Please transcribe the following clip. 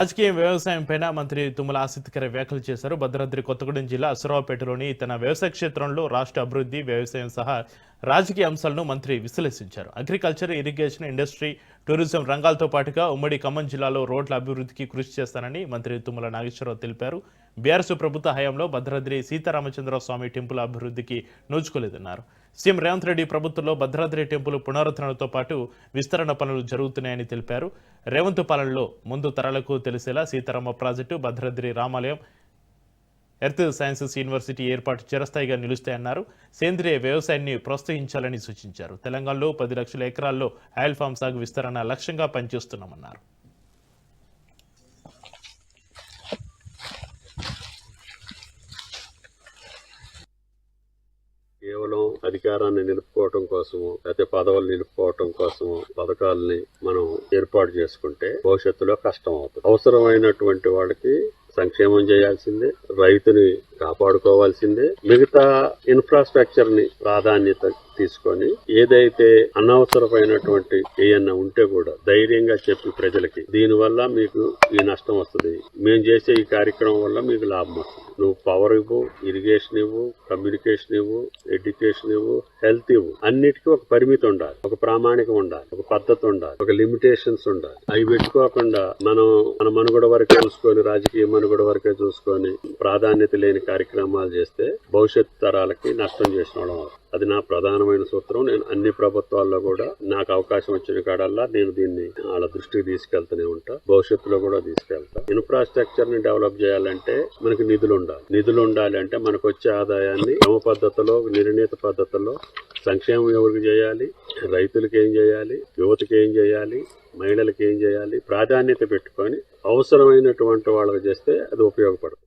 రాజకీయ వ్యవసాయం పైన మంత్రి తుమ్మల ఆసక్తికర వ్యాఖ్యలు చేశారు. భద్రాద్రి కొత్తగూడెం జిల్లా అసురావుపేటలోని తన వ్యవసాయ క్షేత్రంలో రాష్ట్ర అభివృద్ధి, వ్యవసాయం సహా రాజకీయ అంశాలను మంత్రి విశ్లేషించారు. అగ్రికల్చర్, ఇరిగేషన్, ఇండస్ట్రీ, టూరిజం రంగాలతో పాటుగా ఉమ్మడి ఖమ్మం జిల్లాలో రోడ్ల అభివృద్ధికి కృషి చేస్తానని మంత్రి తుమ్మల నాగేశ్వరరావు తెలిపారు. బీఆర్ఎస్ ప్రభుత్వ హయాంలో భద్రాద్రి సీతారామచంద్ర స్వామి టెంపుల్ అభివృద్ధికి నోచుకోలేదన్నారు. సీఎం రేవంత్ రెడ్డి ప్రభుత్వంలో భద్రాద్రి టెంపుల్ పునరుద్ధరణతో పాటు విస్తరణ పనులు జరుగుతున్నాయని తెలిపారు. రేవంత్ పాలనలో ముందు తరాలకు తెలిసేలా సీతారామ ప్రాజెక్టు, భద్రాద్రి రామాలయం, ఎర్త్ సైన్సెస్ యూనివర్సిటీ ఏర్పాటు చిరస్థాయిగా నిలుస్తాయన్నారు. సేంద్రియ వ్యవసాయాన్ని ప్రోత్సహించాలని సూచించారు. తెలంగాణలో 10 లక్షల ఎకరాల్లో ఆయిల్ ఫామ్ సాగు విస్తరణ లక్ష్యంగా పనిచేస్తున్నామన్నారు. కేవలం అధికారాన్ని నిలుపుకోవటం కోసము లేకపోతే పదవులు నిలుపుకోవటం కోసము పథకాలని మనం ఏర్పాటు చేసుకుంటే భవిష్యత్తులో కష్టం అవుతుంది. అవసరమైనటువంటి వాళ్ళకి సంక్షేమం చేయాల్సిందే, రైతుని కాపాడుకోవాల్సిందే. మిగతా ఇన్ఫ్రాస్ట్రక్చర్ ని ప్రాధాన్యత తీసుకొని ఏదైతే అనవసరమైనటువంటి ఏమన్నా ఉంటే కూడా ధైర్యంగా చెప్పి ప్రజలకి దీనివల్ల మీకు ఈ నష్టం వస్తుంది, మేము చేసే ఈ కార్యక్రమం వల్ల మీకు లాభం వస్తుంది, నువ్వు పవర్ ఇవ్వు, ఇరిగేషన్ ఇవ్వు, కమ్యూనికేషన్ ఇవ్వు, ఎడ్యుకేషన్ ఇవ్వు, హెల్త్ ఇవ్వు, అన్నిటికీ ఒక పరిమితి ఉండాలి, ఒక ప్రామాణికం ఉండాలి, ఒక పద్ధతి ఉండాలి, ఒక లిమిటేషన్స్ ఉండాలి. అవి పెట్టుకోకుండా మన మనుగడ వరకే చూసుకొని, రాజకీయ మనుగడ వరకే చూసుకొని ప్రాధాన్యత లేని కార్యక్రమాలు చేస్తే భవిష్యత్ తరాలకి నష్టం చేసిన వాళ్ళం. అది నా ప్రధానమైన సూత్రం. నేను అన్ని ప్రభుత్వాల్లో కూడా నాకు అవకాశం వచ్చిన కాడల్లా నేను దీన్ని వాళ్ళ దృష్టికి తీసుకెళ్తూనే ఉంటా, భవిష్యత్తులో కూడా తీసుకెళ్తా. ఇన్ఫ్రాస్ట్రక్చర్ ని డెవలప్ చేయాలంటే మనకి నిధులు ఉండాలి అంటే మనకు వచ్చే ఆదాయాన్ని క్రమ పద్ధతిలో, నిర్ణీత పద్ధతిలో సంక్షేమం ఎవరికి చేయాలి, రైతులకి ఏం చేయాలి, యువతకి ఏం చేయాలి, మహిళలకు ఏం చేయాలి, ప్రాధాన్యత పెట్టుకొని అవసరమైనటువంటి వాళ్ళకి చేస్తే అది ఉపయోగపడుతుంది.